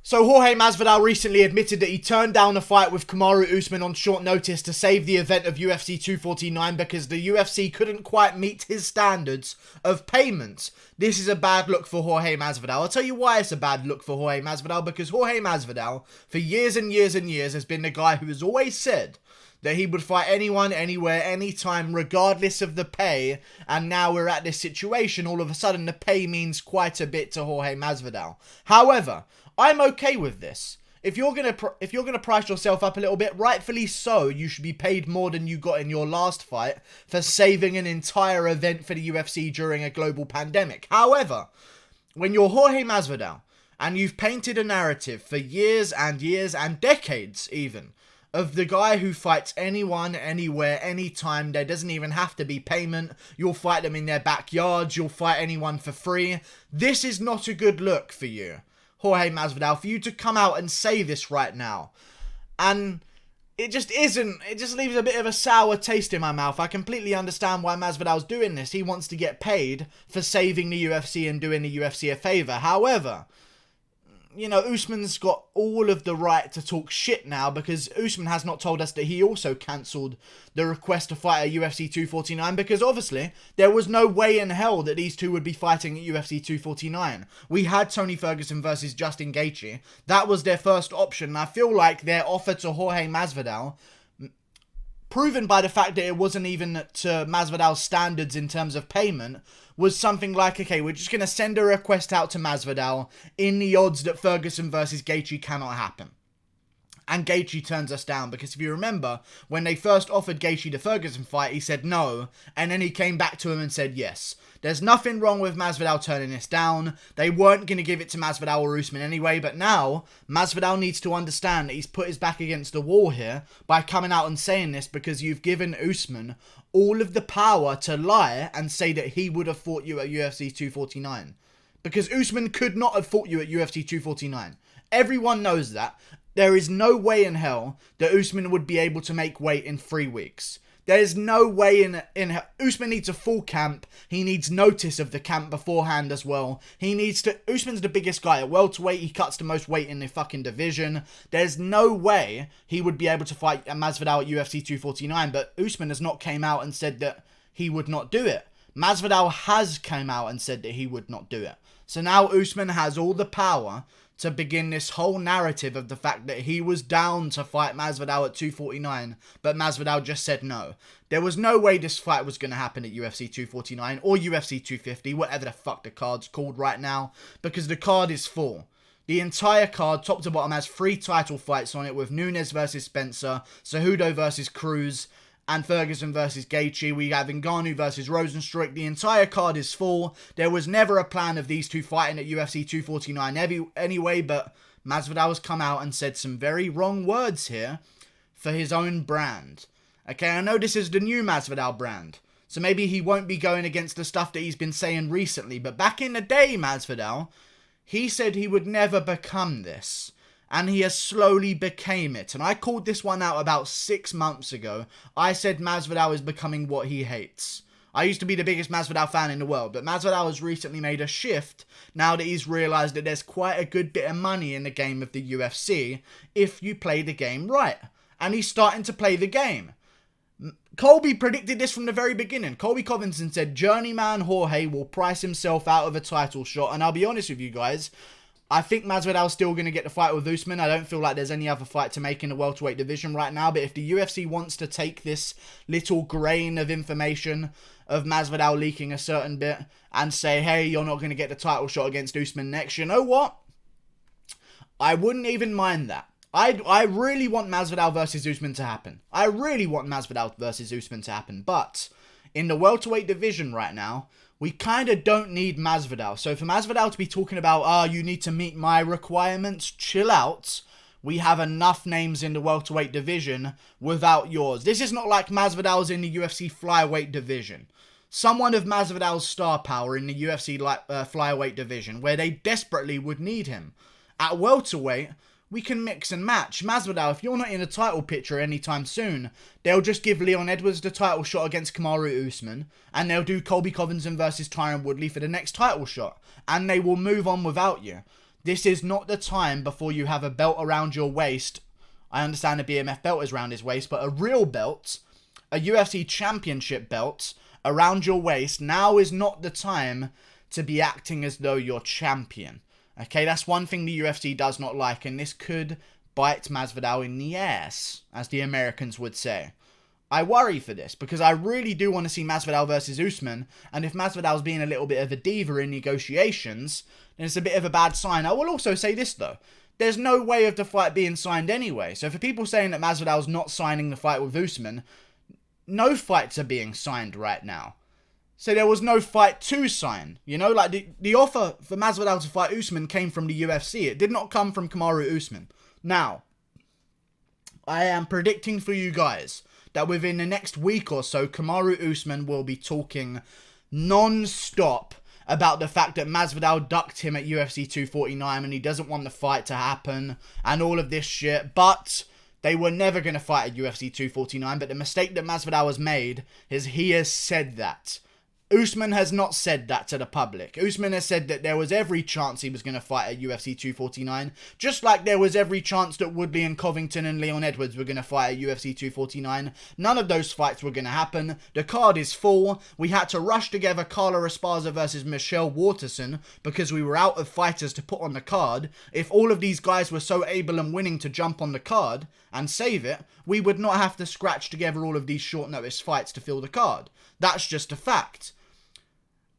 So Jorge Masvidal recently admitted that he turned down a fight with Kamaru Usman on short notice to save the event of UFC 249 because the UFC couldn't quite meet his standards of payment. This is a bad look for Jorge Masvidal. I'll tell you why it's a bad look for Jorge Masvidal, because Jorge Masvidal, for years and years and years, has been the guy who has always said that he would fight anyone, anywhere, anytime, regardless of the pay, and now we're at this situation. All of a sudden, the pay means quite a bit to Jorge Masvidal. However, I'm okay with this. If you're gonna price yourself up a little bit, rightfully so, you should be paid more than you got in your last fight for saving an entire event for the UFC during a global pandemic. However, when you're Jorge Masvidal and you've painted a narrative for years and years and decades even of the guy who fights anyone, anywhere, anytime, there doesn't even have to be payment, you'll fight them in their backyards, you'll fight anyone for free, this is not a good look for you, Jorge Masvidal, for you to come out and say this right now. And it just isn't. It just leaves a bit of a sour taste in my mouth. I completely understand why Masvidal's doing this. He wants to get paid for saving the UFC and doing the UFC a favour. However, you know, Usman's got all of the right to talk shit now, because Usman has not told us that he also cancelled the request to fight at UFC 249, because obviously there was no way in hell that these two would be fighting at UFC 249. We had Tony Ferguson versus Justin Gaethje. That was their first option, and I feel like their offer to Jorge Masvidal, proven by the fact that it wasn't even to Masvidal's standards in terms of payment, was something like, okay, we're just going to send a request out to Masvidal in the odds that Ferguson versus Gaethje cannot happen. And Gaethje turns us down, because if you remember, when they first offered Gaethje the Ferguson fight, he said no, and then he came back to him and said yes. There's nothing wrong with Masvidal turning this down. They weren't going to give it to Masvidal or Usman anyway, but now Masvidal needs to understand that he's put his back against the wall here by coming out and saying this, because you've given Usman all of the power to lie and say that he would have fought you at UFC 249. Because Usman could not have fought you at UFC 249. Everyone knows that. There is no way in hell that Usman would be able to make weight in 3 weeks. There is no way in Usman needs a full camp. He needs notice of the camp beforehand as well. Usman's the biggest guy at welterweight. He cuts the most weight in the fucking division. There's no way he would be able to fight Masvidal at UFC 249, but Usman has not came out and said that he would not do it. Masvidal has come out and said that he would not do it. So now Usman has all the power to begin this whole narrative of the fact that he was down to fight Masvidal at 249, but Masvidal just said no. There was no way this fight was going to happen at UFC 249 or UFC 250, whatever the fuck the card's called right now, because the card is full. The entire card, top to bottom, has 3 title fights on it, with Nunes versus Spencer, Cejudo versus Cruz, and Ferguson versus Gaethje. We have Ngannou versus Rosenstruck. The entire card is full. There was never a plan of these two fighting at UFC 249 anyway, but Masvidal has come out and said some very wrong words here for his own brand. Okay, I know this is the new Masvidal brand, so maybe he won't be going against the stuff that he's been saying recently, but back in the day, Masvidal, he said he would never become this. And he has slowly became it. And I called this one out about 6 months ago. I said Masvidal is becoming what he hates. I used to be the biggest Masvidal fan in the world, but Masvidal has recently made a shift now that he's realised that there's quite a good bit of money in the game of the UFC if you play the game right. And he's starting to play the game. Colby predicted this from the very beginning. Colby Covington said Journeyman Jorge will price himself out of a title shot. And I'll be honest with you guys, I think Masvidal's still going to get the fight with Usman. I don't feel like there's any other fight to make in the welterweight division right now. But if the UFC wants to take this little grain of information of Masvidal leaking a certain bit and say, hey, you're not going to get the title shot against Usman next, you know what? I wouldn't even mind that. I really want Masvidal versus Usman to happen. I really want Masvidal versus Usman to happen. But in the welterweight division right now, we kind of don't need Masvidal. So for Masvidal to be talking about, you need to meet my requirements, chill out. We have enough names in the welterweight division without yours. This is not like Masvidal's in the UFC flyweight division. Someone of Masvidal's star power in the UFC flyweight division, where they desperately would need him. At welterweight, we can mix and match. Masvidal, if you're not in a title picture anytime soon, they'll just give Leon Edwards the title shot against Kamaru Usman, and they'll do Colby Covington versus Tyron Woodley for the next title shot, and they will move on without you. This is not the time before you have a belt around your waist. I understand the BMF belt is around his waist, but a real belt, a UFC championship belt around your waist, now is not the time to be acting as though you're champion. Okay, that's one thing the UFC does not like, and this could bite Masvidal in the ass, as the Americans would say. I worry for this, because I really do want to see Masvidal versus Usman, and if Masvidal's being a little bit of a diva in negotiations, then it's a bit of a bad sign. I will also say this, though. There's no way of the fight being signed anyway, so for people saying that Masvidal's not signing the fight with Usman, no fights are being signed right now. So there was no fight to sign, you know, like the offer for Masvidal to fight Usman came from the UFC. It did not come from Kamaru Usman. Now, I am predicting for you guys that within the next week or so, Kamaru Usman will be talking non-stop about the fact that Masvidal ducked him at UFC 249 and he doesn't want the fight to happen and all of this shit, but they were never going to fight at UFC 249, but the mistake that Masvidal has made is he has said that. Usman has not said that to the public. Usman has said that there was every chance he was going to fight at UFC 249, just like there was every chance that Woodley and Covington and Leon Edwards were going to fight at UFC 249. None of those fights were going to happen. The card is full. We had to rush together Carla Esparza versus Michelle Waterson because we were out of fighters to put on the card. If all of these guys were so able and willing to jump on the card and save it, we would not have to scratch together all of these short notice fights to fill the card. That's just a fact.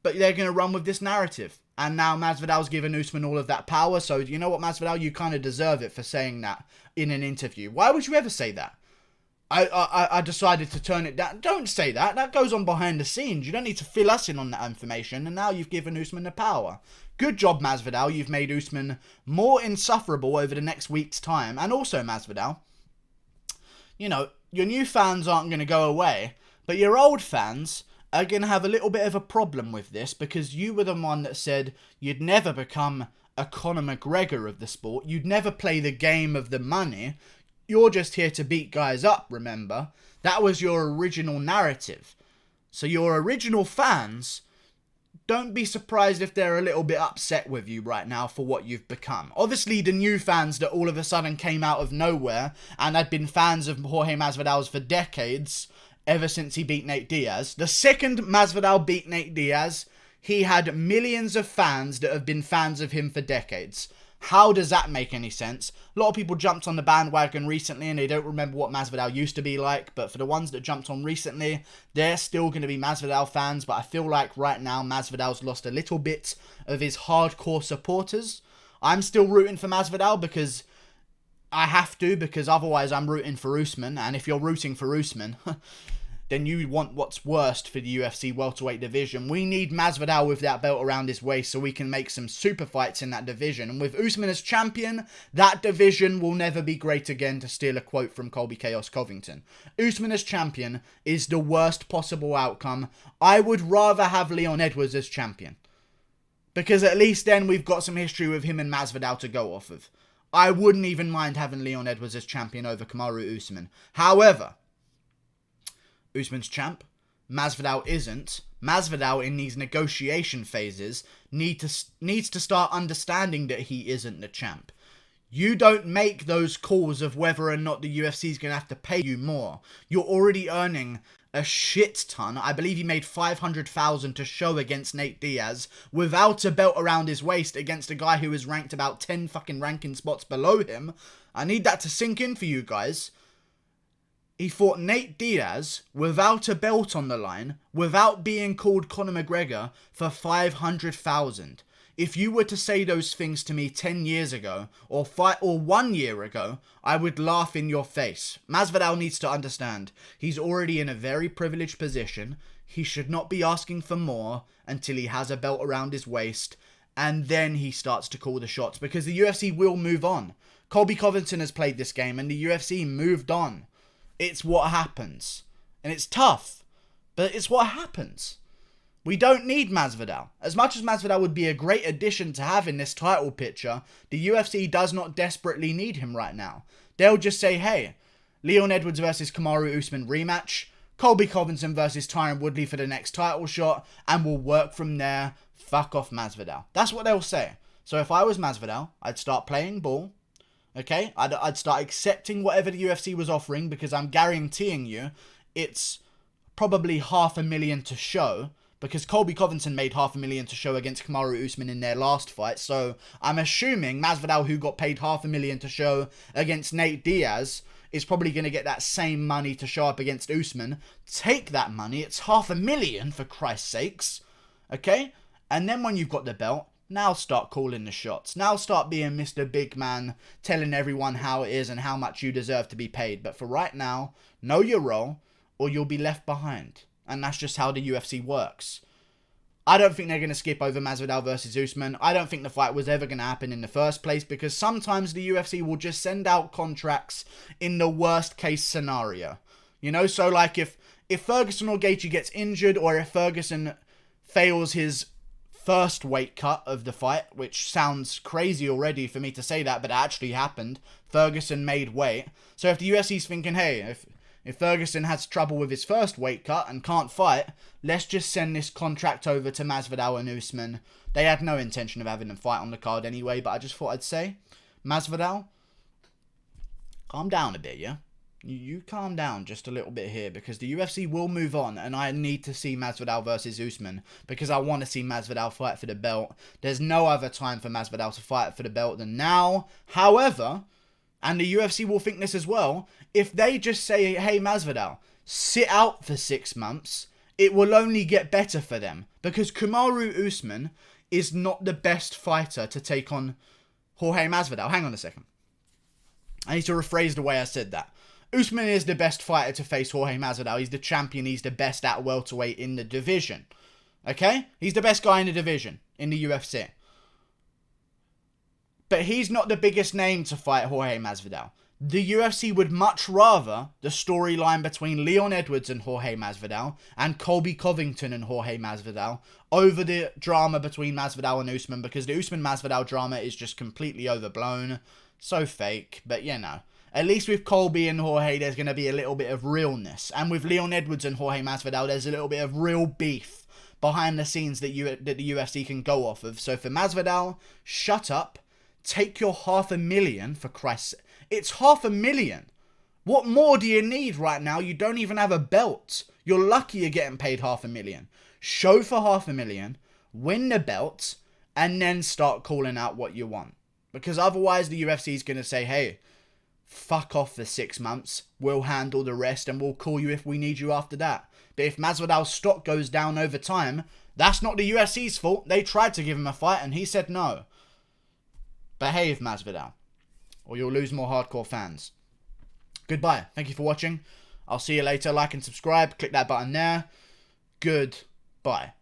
But they're going to run with this narrative. And now Masvidal's given Usman all of that power. So, you know what, Masvidal? You kind of deserve it for saying that in an interview. Why would you ever say that? I decided to turn it down. Don't say that. That goes on behind the scenes. You don't need to fill us in on that information. And now you've given Usman the power. Good job, Masvidal. You've made Usman more insufferable over the next week's time. And also, Masvidal, you know, your new fans aren't going to go away. But your old fans are going to have a little bit of a problem with this because you were the one that said you'd never become a Conor McGregor of the sport. You'd never play the game of the money. You're just here to beat guys up, remember? That was your original narrative. So your original fans, don't be surprised if they're a little bit upset with you right now for what you've become. Obviously, the new fans that all of a sudden came out of nowhere and had been fans of Jorge Masvidal's for decades, ever since he beat Nate Diaz. The second Masvidal beat Nate Diaz, he had millions of fans that have been fans of him for decades. How does that make any sense? A lot of people jumped on the bandwagon recently and they don't remember what Masvidal used to be like, but for the ones that jumped on recently, they're still going to be Masvidal fans, but I feel like right now Masvidal's lost a little bit of his hardcore supporters. I'm still rooting for Masvidal because I have to, because otherwise I'm rooting for Usman, and if you're rooting for Usman, then you want what's worst for the UFC welterweight division. We need Masvidal with that belt around his waist so we can make some super fights in that division. And with Usman as champion, that division will never be great again, to steal a quote from Colby Chaos Covington. Usman as champion is the worst possible outcome. I would rather have Leon Edwards as champion, because at least then we've got some history with him and Masvidal to go off of. I wouldn't even mind having Leon Edwards as champion over Kamaru Usman. However, Usman's champ, Masvidal isn't. Masvidal in these negotiation phases needs to start understanding that he isn't the champ. You don't make those calls of whether or not the UFC is going to have to pay you more. You're already earning a shit ton. I believe he made $500,000 to show against Nate Diaz without a belt around his waist against a guy who is ranked about 10 fucking ranking spots below him. I need that to sink in for you guys. He fought Nate Diaz without a belt on the line, without being called Conor McGregor, for $500,000. If you were to say those things to me 10 years ago, or 1 year ago, I would laugh in your face. Masvidal needs to understand, he's already in a very privileged position. He should not be asking for more until he has a belt around his waist, and then he starts to call the shots, because the UFC will move on. Colby Covington has played this game, and the UFC moved on. It's what happens. And it's tough, but it's what happens. We don't need Masvidal. As much as Masvidal would be a great addition to have in this title picture, the UFC does not desperately need him right now. They'll just say, hey, Leon Edwards versus Kamaru Usman rematch, Colby Covington versus Tyron Woodley for the next title shot, and we'll work from there. Fuck off Masvidal. That's what they'll say. So if I was Masvidal, I'd start playing ball. Okay? I'd start accepting whatever the UFC was offering, because I'm guaranteeing you it's probably $500,000 to show, because Colby Covington made $500,000 to show against Kamaru Usman in their last fight. So I'm assuming Masvidal, who got paid $500,000 to show against Nate Diaz, is probably going to get that same money to show up against Usman. Take that money. It's $500,000, for Christ's sakes. Okay? And then when you've got the belt, now start calling the shots. Now start being Mr. Big Man, telling everyone how it is and how much you deserve to be paid. But for right now, know your role, or you'll be left behind. And that's just how the UFC works. I don't think they're going to skip over Masvidal versus Usman. I don't think the fight was ever going to happen in the first place, because sometimes the UFC will just send out contracts in the worst case scenario. You know, so like if Ferguson or Gaethje gets injured, or if Ferguson fails his first weight cut of the fight, which sounds crazy already for me to say that, but it actually happened. Ferguson made weight. So if the UFC's thinking, hey, if Ferguson has trouble with his first weight cut and can't fight, let's just send this contract over to Masvidal and Usman. They had no intention of having them fight on the card anyway, but I just thought I'd say, Masvidal, calm down a bit, yeah? You calm down just a little bit here, because the UFC will move on, and I need to see Masvidal versus Usman, because I want to see Masvidal fight for the belt. There's no other time for Masvidal to fight for the belt than now. However, and the UFC will think this as well, if they just say, hey, Masvidal, sit out for 6 months, it will only get better for them, because Kamaru Usman is not the best fighter to take on Jorge Masvidal. Hang on a second. I need to rephrase the way I said that. Usman is the best fighter to face Jorge Masvidal. He's the champion. He's the best at welterweight in the division. Okay? He's the best guy in the division in the UFC. But he's not the biggest name to fight Jorge Masvidal. The UFC would much rather the storyline between Leon Edwards and Jorge Masvidal and Colby Covington and Jorge Masvidal over the drama between Masvidal and Usman, because the Usman-Masvidal drama is just completely overblown. So fake, but you know. At least with Colby and Jorge, there's going to be a little bit of realness. And with Leon Edwards and Jorge Masvidal, there's a little bit of real beef behind the scenes that the UFC can go off of. So for Masvidal, shut up. Take your $500,000, for Christ's sake. It's $500,000. What more do you need right now? You don't even have a belt. You're lucky you're getting paid $500,000. Show for $500,000, win the belt, and then start calling out what you want. Because otherwise the UFC is going to say, hey, fuck off for 6 months. We'll handle the rest and we'll call you if we need you after that. But if Masvidal's stock goes down over time, that's not the UFC's fault. They tried to give him a fight and he said no. Behave, Masvidal, or you'll lose more hardcore fans. Goodbye. Thank you for watching. I'll see you later. Like and subscribe. Click that button there. Goodbye.